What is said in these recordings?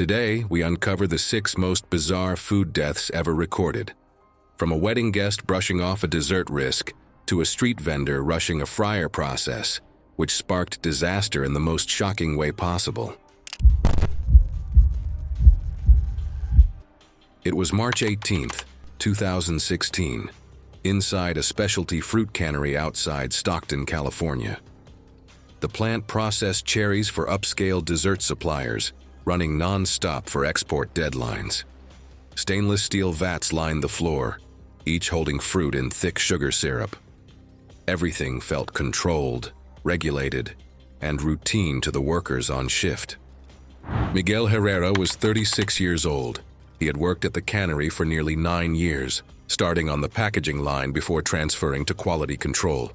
Today, we uncover the 6 most bizarre food deaths ever recorded. From a wedding guest brushing off a dessert risk to a street vendor rushing a fryer process, which sparked disaster in the most shocking way possible. It was March 18th, 2016, inside a specialty fruit cannery outside Stockton, California. The plant processed cherries for upscale dessert suppliers, running non-stop for export deadlines. Stainless steel vats lined the floor, each holding fruit in thick sugar syrup. Everything felt controlled, regulated, and routine to the workers on shift. Miguel Herrera was 36 years old. He had worked at the cannery for nearly 9 years, starting on the packaging line before transferring to quality control.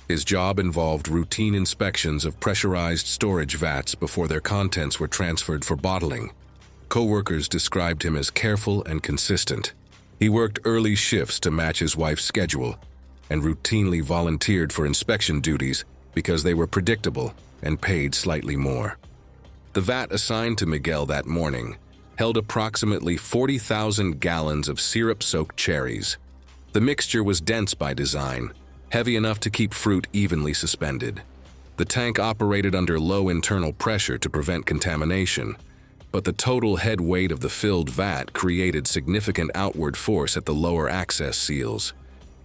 His job involved routine inspections of pressurized storage vats before their contents were transferred for bottling. Co-workers described him as careful and consistent. He worked early shifts to match his wife's schedule and routinely volunteered for inspection duties because they were predictable and paid slightly more. The vat assigned to Miguel that morning held approximately 40,000 gallons of syrup-soaked cherries. The mixture was dense by design, heavy enough to keep fruit evenly suspended. The tank operated under low internal pressure to prevent contamination, but the total head weight of the filled vat created significant outward force at the lower access seals.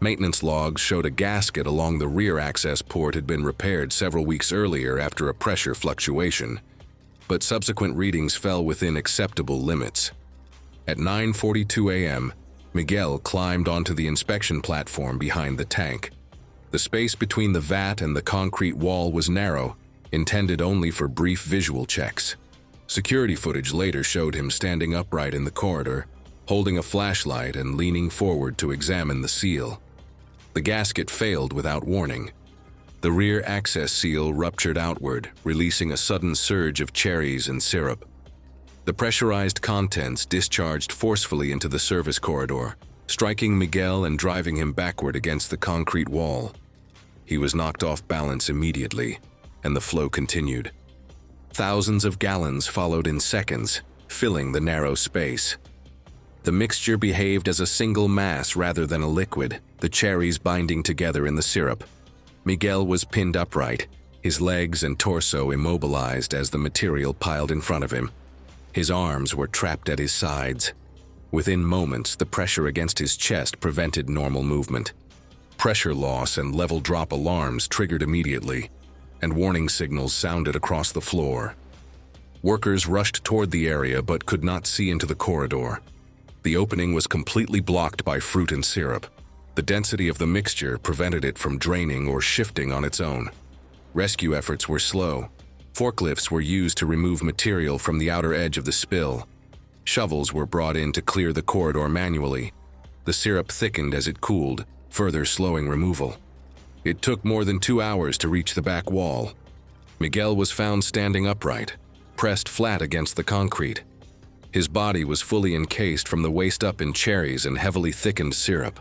Maintenance logs showed a gasket along the rear access port had been repaired several weeks earlier after a pressure fluctuation, but subsequent readings fell within acceptable limits. At 9:42 a.m., Miguel climbed onto the inspection platform behind the tank. The space between the vat and the concrete wall was narrow, intended only for brief visual checks. Security footage later showed him standing upright in the corridor, holding a flashlight and leaning forward to examine the seal. The gasket failed without warning. The rear access seal ruptured outward, releasing a sudden surge of cherries and syrup. The pressurized contents discharged forcefully into the service corridor, striking Miguel and driving him backward against the concrete wall. He was knocked off balance immediately, and the flow continued. Thousands of gallons followed in seconds, filling the narrow space. The mixture behaved as a single mass rather than a liquid, the cherries binding together in the syrup. Miguel was pinned upright, his legs and torso immobilized as the material piled in front of him. His arms were trapped at his sides. Within moments, the pressure against his chest prevented normal movement. Pressure loss and level drop alarms triggered immediately, and warning signals sounded across the floor. Workers rushed toward the area but could not see into the corridor. The opening was completely blocked by fruit and syrup. The density of the mixture prevented it from draining or shifting on its own. Rescue efforts were slow. Forklifts were used to remove material from the outer edge of the spill. Shovels were brought in to clear the corridor manually. The syrup thickened as it cooled, further slowing removal. It took more than 2 hours to reach the back wall. Miguel was found standing upright, pressed flat against the concrete. His body was fully encased from the waist up in cherries and heavily thickened syrup.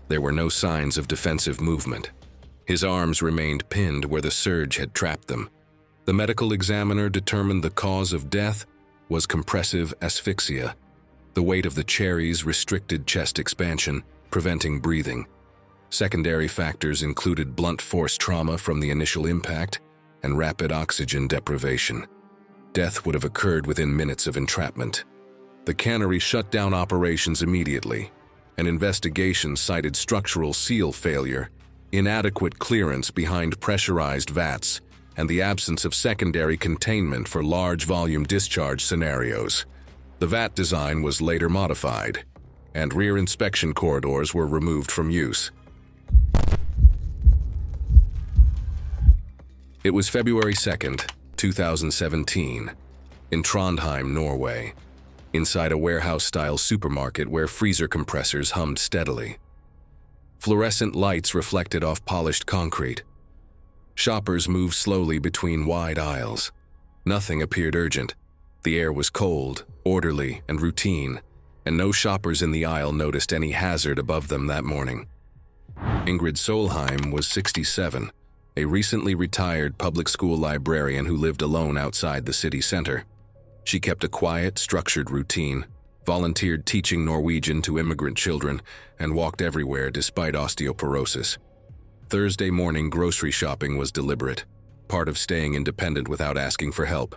There were no signs of defensive movement. His arms remained pinned where the surge had trapped them. The medical examiner determined the cause of death was compressive asphyxia. The weight of the cherries restricted chest expansion, preventing breathing. Secondary factors included blunt force trauma from the initial impact and rapid oxygen deprivation. Death would have occurred within minutes of entrapment. The cannery shut down operations immediately. An investigation cited structural seal failure, inadequate clearance behind pressurized vats, and the absence of secondary containment for large volume discharge scenarios. The vat design was later modified, and rear inspection corridors were removed from use. It was February 2nd, 2017, in Trondheim, Norway, inside a warehouse-style supermarket where freezer compressors hummed steadily. Fluorescent lights reflected off polished concrete. Shoppers moved slowly between wide aisles. Nothing appeared urgent. The air was cold, orderly, and routine, and no shoppers in the aisle noticed any hazard above them that morning. Ingrid Solheim was 67, a recently retired public school librarian who lived alone outside the city center. She kept a quiet, structured routine, volunteered teaching Norwegian to immigrant children, and walked everywhere despite osteoporosis. Thursday morning grocery shopping was deliberate, part of staying independent without asking for help.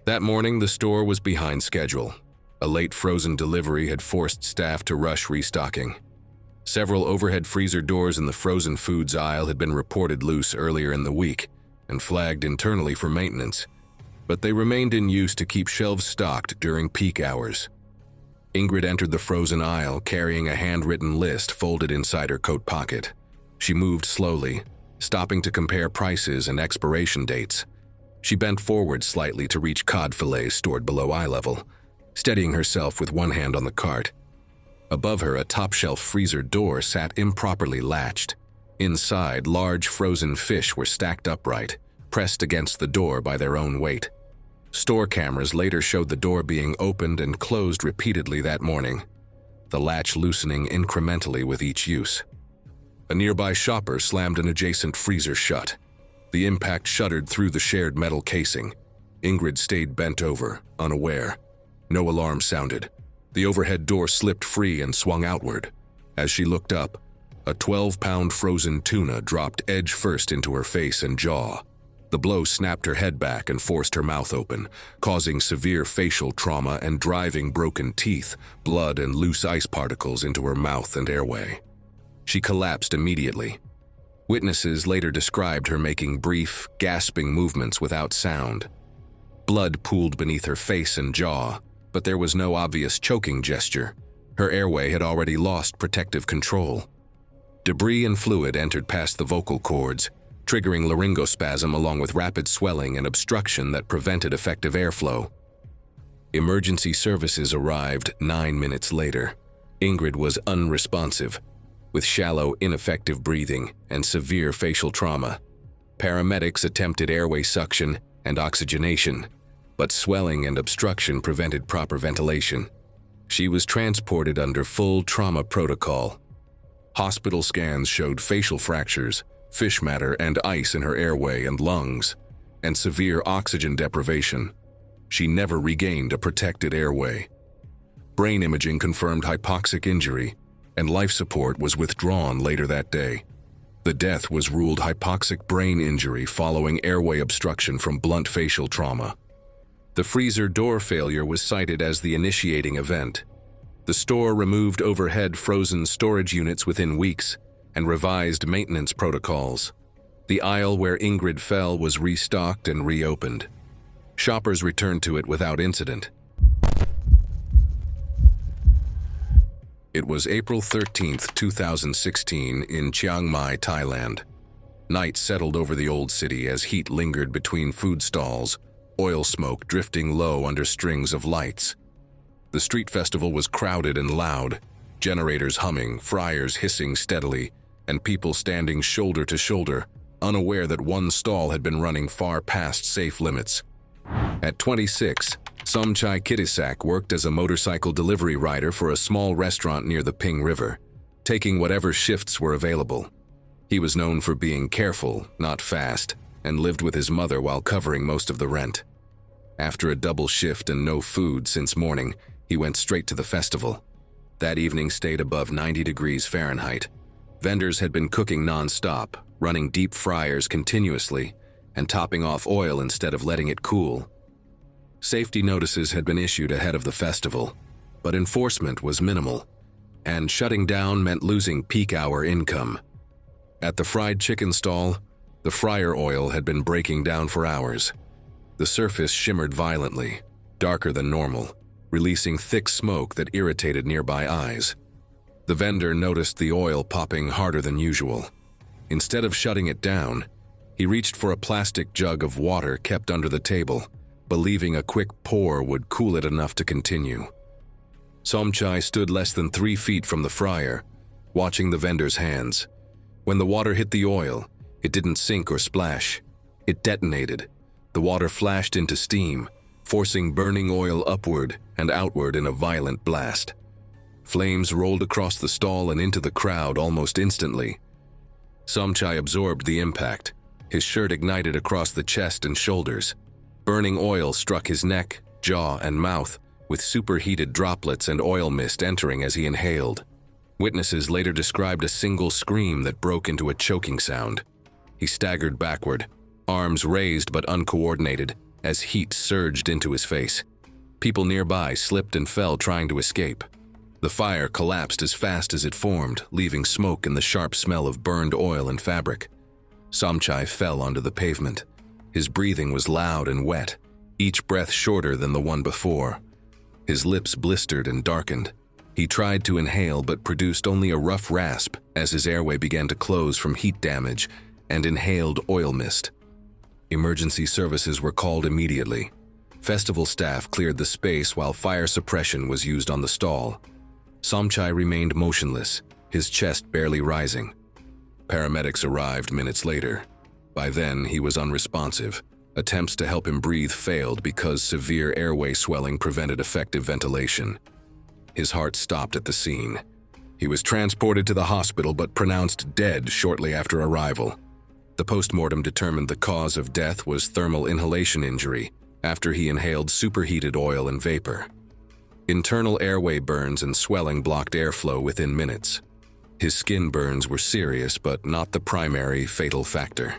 That morning, the store was behind schedule. A late frozen delivery had forced staff to rush restocking. Several overhead freezer doors in the frozen foods aisle had been reported loose earlier in the week and flagged internally for maintenance, but they remained in use to keep shelves stocked during peak hours. Ingrid entered the frozen aisle carrying a handwritten list folded inside her coat pocket. She moved slowly, stopping to compare prices and expiration dates. She bent forward slightly to reach cod fillets stored below eye level, steadying herself with one hand on the cart. Above her, a top-shelf freezer door sat improperly latched. Inside, large frozen fish were stacked upright, pressed against the door by their own weight. Store cameras later showed the door being opened and closed repeatedly that morning, the latch loosening incrementally with each use. A nearby shopper slammed an adjacent freezer shut. The impact shuddered through the shared metal casing. Ingrid stayed bent over, unaware. No alarm sounded. The overhead door slipped free and swung outward. As she looked up, a 12-pound frozen tuna dropped edge first into her face and jaw. The blow snapped her head back and forced her mouth open, causing severe facial trauma and driving broken teeth, blood, and loose ice particles into her mouth and airway. She collapsed immediately. Witnesses later described her making brief, gasping movements without sound. Blood pooled beneath her face and jaw, but there was no obvious choking gesture. Her airway had already lost protective control. Debris and fluid entered past the vocal cords, triggering laryngospasm along with rapid swelling and obstruction that prevented effective airflow. Emergency services arrived 9 minutes later. Ingrid was unresponsive, with shallow, ineffective breathing and severe facial trauma. Paramedics attempted airway suction and oxygenation, but swelling and obstruction prevented proper ventilation. She was transported under full trauma protocol. Hospital scans showed facial fractures, fish matter, and ice in her airway and lungs, and severe oxygen deprivation. She never regained a protected airway. Brain imaging confirmed hypoxic injury, and life support was withdrawn later that day. The death was ruled hypoxic brain injury following airway obstruction from blunt facial trauma. The freezer door failure was cited as the initiating event. The store removed overhead frozen storage units within weeks and revised maintenance protocols. The aisle where Ingrid fell was restocked and reopened. Shoppers returned to it without incident. It was April 13, 2016, in Chiang Mai, Thailand. Night settled over the old city as heat lingered between food stalls, oil smoke drifting low under strings of lights. The street festival was crowded and loud, generators humming, fryers hissing steadily, and people standing shoulder to shoulder, unaware that one stall had been running far past safe limits. At 26, Somchai Kitisak worked as a motorcycle delivery rider for a small restaurant near the Ping River, taking whatever shifts were available. He was known for being careful, not fast, and lived with his mother while covering most of the rent. After a double shift and no food since morning, he went straight to the festival. That evening stayed above 90 degrees Fahrenheit. Vendors had been cooking non-stop, running deep fryers continuously, and topping off oil instead of letting it cool. Safety notices had been issued ahead of the festival, but enforcement was minimal, and shutting down meant losing peak hour income. At the fried chicken stall, the fryer oil had been breaking down for hours. The surface shimmered violently, darker than normal, releasing thick smoke that irritated nearby eyes. The vendor noticed the oil popping harder than usual. Instead of shutting it down, he reached for a plastic jug of water kept under the table, believing a quick pour would cool it enough to continue. Somchai stood less than 3 feet from the fryer, watching the vendor's hands. When the water hit the oil, it didn't sink or splash. It detonated. The water flashed into steam, forcing burning oil upward and outward in a violent blast. Flames rolled across the stall and into the crowd almost instantly. Somchai absorbed the impact. His shirt ignited across the chest and shoulders. Burning oil struck his neck, jaw, and mouth, with superheated droplets and oil mist entering as he inhaled. Witnesses later described a single scream that broke into a choking sound. He staggered backward, arms raised but uncoordinated, as heat surged into his face. People nearby slipped and fell trying to escape. The fire collapsed as fast as it formed, leaving smoke and the sharp smell of burned oil and fabric. Somchai fell onto the pavement. His breathing was loud and wet, each breath shorter than the one before. His lips blistered and darkened. He tried to inhale but produced only a rough rasp as his airway began to close from heat damage and inhaled oil mist. Emergency services were called immediately. Festival staff cleared the space while fire suppression was used on the stall. Somchai remained motionless, his chest barely rising. Paramedics arrived minutes later. By then, he was unresponsive. Attempts to help him breathe failed because severe airway swelling prevented effective ventilation. His heart stopped at the scene. He was transported to the hospital but pronounced dead shortly after arrival. The postmortem determined the cause of death was thermal inhalation injury after he inhaled superheated oil and vapor. Internal airway burns and swelling blocked airflow within minutes. His skin burns were serious but not the primary fatal factor.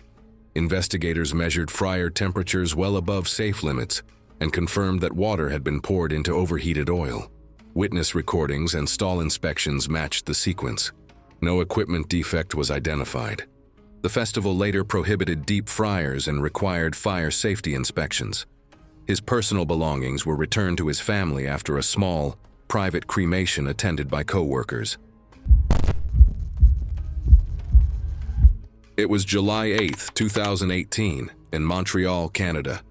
Investigators measured fryer temperatures well above safe limits and confirmed that water had been poured into overheated oil. Witness recordings and stall inspections matched the sequence. No equipment defect was identified. The festival later prohibited deep fryers and required fire safety inspections. His personal belongings were returned to his family after a small, private cremation attended by co-workers. It was July 8, 2018, in Montreal, Canada.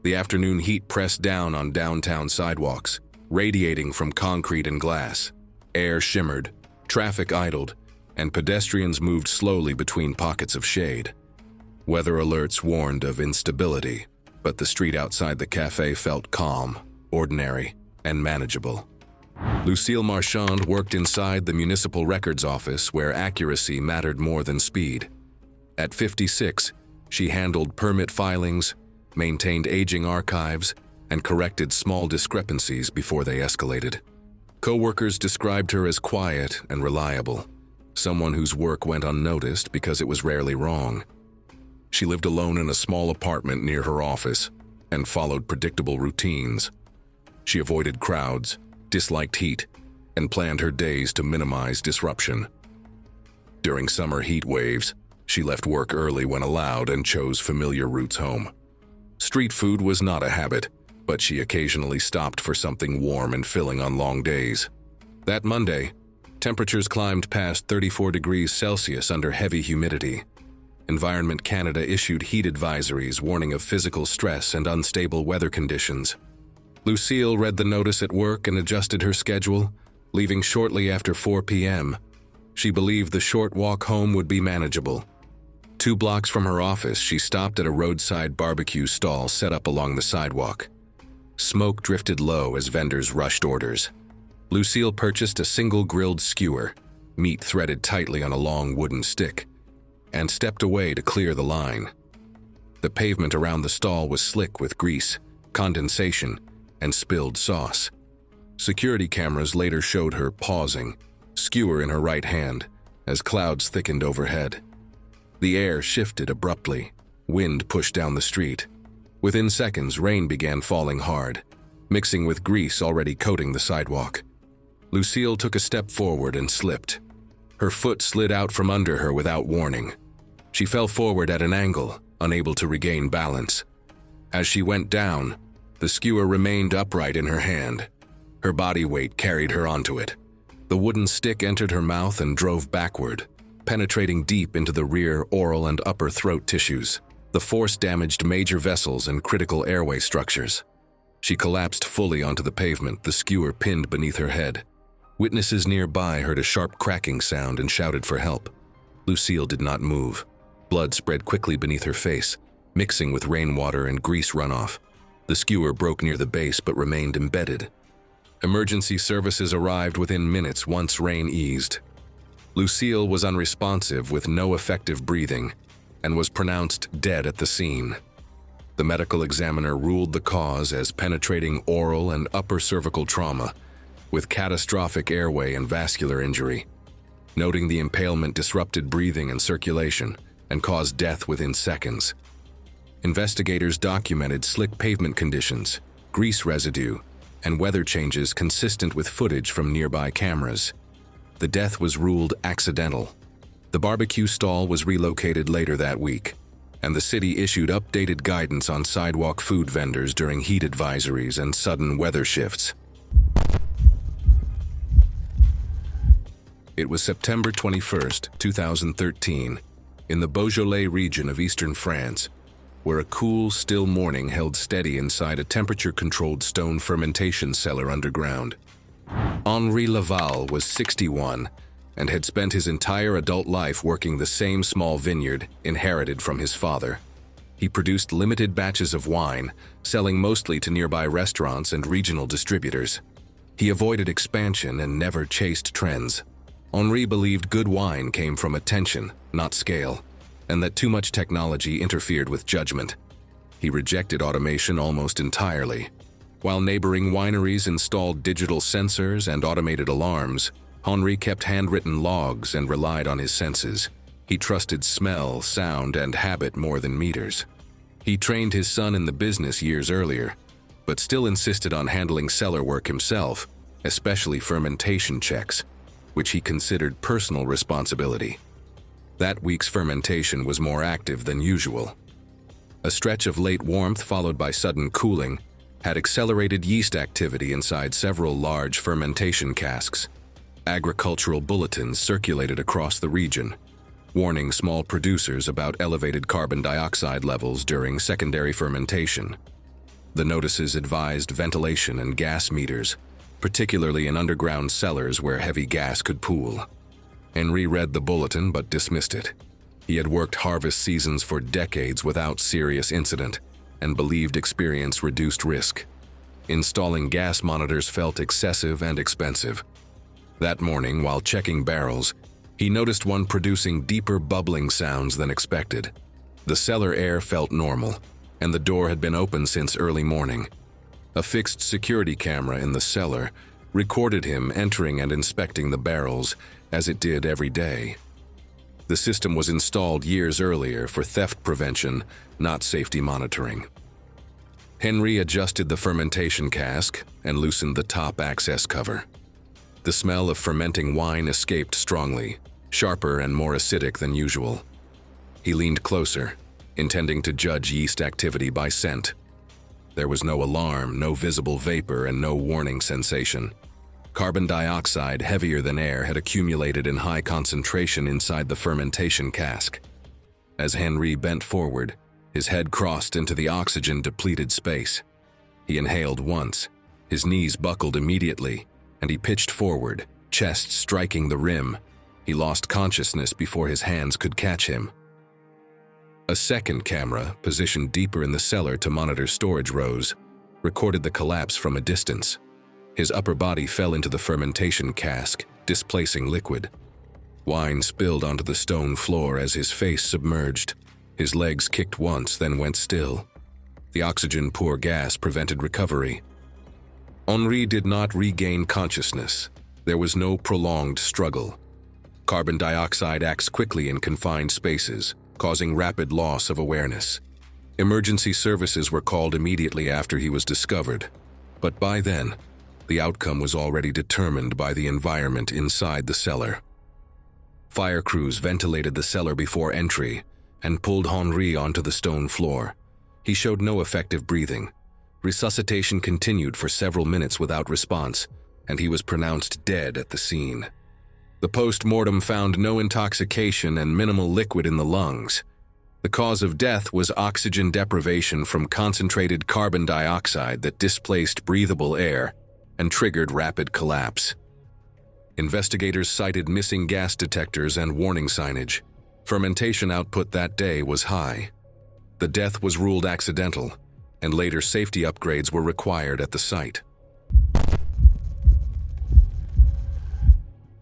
The afternoon heat pressed down on downtown sidewalks, radiating from concrete and glass. Air shimmered, traffic idled, and pedestrians moved slowly between pockets of shade. Weather alerts warned of instability, but the street outside the cafe felt calm, ordinary, and manageable. Lucille Marchand worked inside the municipal records office where accuracy mattered more than speed. At 56, she handled permit filings, maintained aging archives, and corrected small discrepancies before they escalated. Co-workers described her as quiet and reliable, someone whose work went unnoticed because it was rarely wrong. She lived alone in a small apartment near her office and followed predictable routines. She avoided crowds, disliked heat, and planned her days to minimize disruption. During summer heat waves, she left work early when allowed and chose familiar routes home. Street food was not a habit, but she occasionally stopped for something warm and filling on long days. That Monday, temperatures climbed past 34 degrees Celsius under heavy humidity. Environment Canada issued heat advisories warning of physical stress and unstable weather conditions. Lucille read the notice at work and adjusted her schedule, leaving shortly after 4 p.m. She believed the short walk home would be manageable. 2 blocks from her office, she stopped at a roadside barbecue stall set up along the sidewalk. Smoke drifted low as vendors rushed orders. Lucille purchased a single grilled skewer, meat threaded tightly on a long wooden stick, and stepped away to clear the line. The pavement around the stall was slick with grease, condensation, and spilled sauce. Security cameras later showed her pausing, skewer in her right hand, as clouds thickened overhead. The air shifted abruptly. Wind pushed down the street. Within seconds, rain began falling hard, mixing with grease already coating the sidewalk. Lucille took a step forward and slipped. Her foot slid out from under her without warning. She fell forward at an angle, unable to regain balance. As she went down, the skewer remained upright in her hand. Her body weight carried her onto it. The wooden stick entered her mouth and drove backward, penetrating deep into the rear oral and upper throat tissues. The force damaged major vessels and critical airway structures. She collapsed fully onto the pavement, the skewer pinned beneath her head. Witnesses nearby heard a sharp cracking sound and shouted for help. Lucille did not move. Blood spread quickly beneath her face, mixing with rainwater and grease runoff. The skewer broke near the base but remained embedded. Emergency services arrived within minutes once rain eased. Lucille was unresponsive with no effective breathing and was pronounced dead at the scene. The medical examiner ruled the cause as penetrating oral and upper cervical trauma, with catastrophic airway and vascular injury, noting the impalement disrupted breathing and circulation and caused death within seconds. Investigators documented slick pavement conditions, grease residue, and weather changes consistent with footage from nearby cameras. The death was ruled accidental. The barbecue stall was relocated later that week, and the city issued updated guidance on sidewalk food vendors during heat advisories and sudden weather shifts. It was September 21st, 2013, in the Beaujolais region of eastern France, where a cool, still morning held steady inside a temperature-controlled stone fermentation cellar underground. Henri Laval was 61 and had spent his entire adult life working the same small vineyard inherited from his father. He produced limited batches of wine, selling mostly to nearby restaurants and regional distributors. He avoided expansion and never chased trends. Henri believed good wine came from attention, not scale, and that too much technology interfered with judgment. He rejected automation almost entirely. While neighboring wineries installed digital sensors and automated alarms, Henri kept handwritten logs and relied on his senses. He trusted smell, sound, and habit more than meters. He trained his son in the business years earlier, but still insisted on handling cellar work himself, especially fermentation checks, which he considered personal responsibility. That week's fermentation was more active than usual. A stretch of late warmth followed by sudden cooling had accelerated yeast activity inside several large fermentation casks. Agricultural bulletins circulated across the region, warning small producers about elevated carbon dioxide levels during secondary fermentation. The notices advised ventilation and gas meters, particularly in underground cellars where heavy gas could pool. Henri read the bulletin but dismissed it. He had worked harvest seasons for decades without serious incident and believed experience reduced risk. Installing gas monitors felt excessive and expensive. That morning, while checking barrels, he noticed one producing deeper bubbling sounds than expected. The cellar air felt normal, and the door had been open since early morning. A fixed security camera in the cellar recorded him entering and inspecting the barrels, as it did every day. The system was installed years earlier for theft prevention, not safety monitoring. Henri adjusted the fermentation cask and loosened the top access cover. The smell of fermenting wine escaped strongly, sharper and more acidic than usual. He leaned closer, intending to judge yeast activity by scent. There was no alarm, no visible vapor, and no warning sensation. Carbon dioxide, heavier than air, had accumulated in high concentration inside the fermentation cask. As Henri bent forward, his head crossed into the oxygen-depleted space. He inhaled once, his knees buckled immediately, and he pitched forward, chest striking the rim. He lost consciousness before his hands could catch him. A second camera, positioned deeper in the cellar to monitor storage rows, recorded the collapse from a distance. His upper body fell into the fermentation cask, displacing liquid. Wine spilled onto the stone floor as his face submerged. His legs kicked once, then went still. The oxygen-poor gas prevented recovery. Henri did not regain consciousness. There was no prolonged struggle. Carbon dioxide acts quickly in confined spaces, causing rapid loss of awareness. Emergency services were called immediately after he was discovered, but by then, the outcome was already determined by the environment inside the cellar. Fire crews ventilated the cellar before entry and pulled Henri onto the stone floor. He showed no effective breathing. Resuscitation continued for several minutes without response, and he was pronounced dead at the scene. The post-mortem found no intoxication and minimal liquid in the lungs. The cause of death was oxygen deprivation from concentrated carbon dioxide that displaced breathable air and triggered rapid collapse. Investigators cited missing gas detectors and warning signage. Fermentation output that day was high. The death was ruled accidental, and later safety upgrades were required at the site.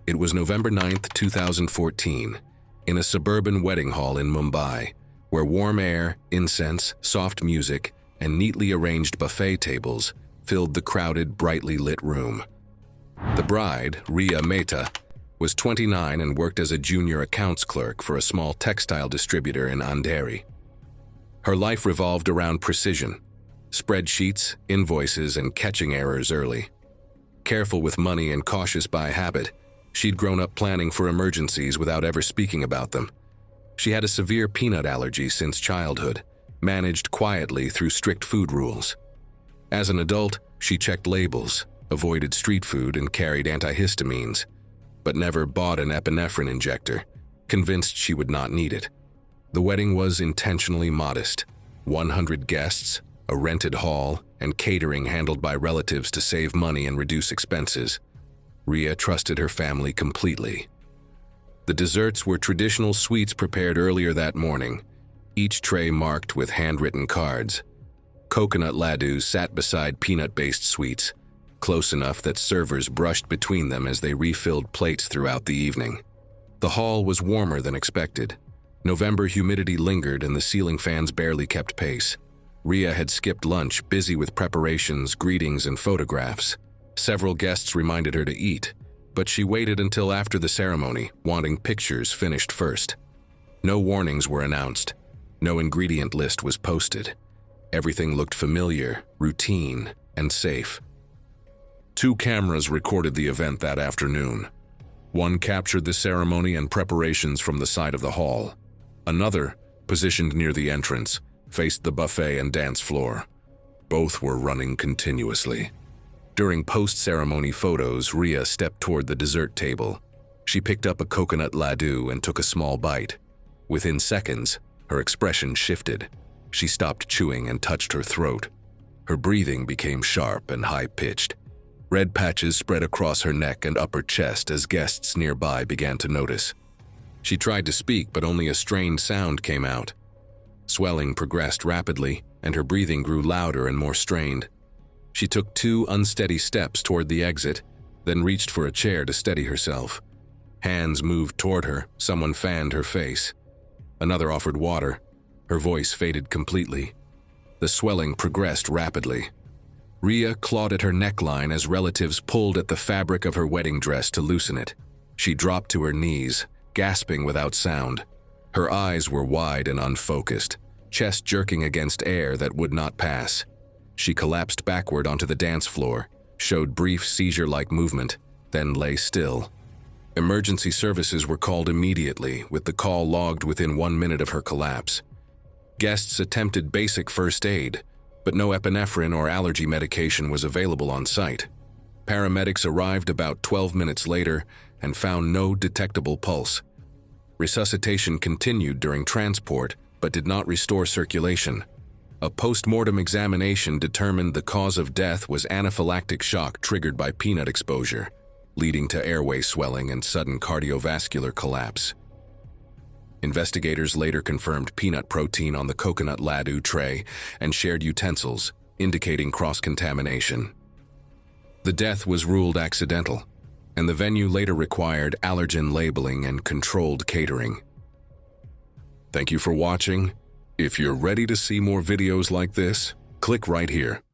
It was November 9, 2014, in a suburban wedding hall in Mumbai, where warm air, incense, soft music, and neatly arranged buffet tables filled the crowded, brightly lit room. The bride, Ria Mehta, was 29 and worked as a junior accounts clerk for a small textile distributor in Andheri. Her life revolved around precision, spreadsheets, invoices, and catching errors early. Careful with money and cautious by habit, she'd grown up planning for emergencies without ever speaking about them. She had a severe peanut allergy since childhood, managed quietly through strict food rules. As an adult, she checked labels, avoided street food, and carried antihistamines, but never bought an epinephrine injector, convinced she would not need it. The wedding was intentionally modest: 100 guests, a rented hall, and catering handled by relatives to save money and reduce expenses. Ria trusted her family completely. The desserts were traditional sweets prepared earlier that morning, each tray marked with handwritten cards. Coconut laddus sat beside peanut-based sweets, close enough that servers brushed between them as they refilled plates throughout the evening. The hall was warmer than expected. November humidity lingered and the ceiling fans barely kept pace. Ria had skipped lunch, busy with preparations, greetings, and photographs. Several guests reminded her to eat, but she waited until after the ceremony, wanting pictures finished first. No warnings were announced. No ingredient list was posted. Everything looked familiar, routine, and safe. 2 cameras recorded the event that afternoon. One captured the ceremony and preparations from the side of the hall. Another, positioned near the entrance, faced the buffet and dance floor. Both were running continuously. During post-ceremony photos, Ria stepped toward the dessert table. She picked up a coconut laddu and took a small bite. Within seconds, her expression shifted. She stopped chewing and touched her throat. Her breathing became sharp and high-pitched. Red patches spread across her neck and upper chest as guests nearby began to notice. She tried to speak, but only a strained sound came out. Swelling progressed rapidly, and her breathing grew louder and more strained. She took 2 unsteady steps toward the exit, then reached for a chair to steady herself. Hands moved toward her, someone fanned her face. Another offered water. Her voice faded completely. The swelling progressed rapidly. Ria clawed at her neckline as relatives pulled at the fabric of her wedding dress to loosen it. She dropped to her knees, gasping without sound. Her eyes were wide and unfocused, chest jerking against air that would not pass. She collapsed backward onto the dance floor, showed brief seizure-like movement, then lay still. Emergency services were called immediately, with the call logged within 1 minute of her collapse. Guests attempted basic first aid, but no epinephrine or allergy medication was available on site. Paramedics arrived about 12 minutes later and found no detectable pulse. Resuscitation continued during transport, but did not restore circulation. A post-mortem examination determined the cause of death was anaphylactic shock triggered by peanut exposure, leading to airway swelling and sudden cardiovascular collapse. Investigators later confirmed peanut protein on the coconut laddu tray and shared utensils, indicating cross-contamination. The death was ruled accidental, and the venue later required allergen labeling and controlled catering. Thank you for watching. If you're ready to see more videos like this, click right here.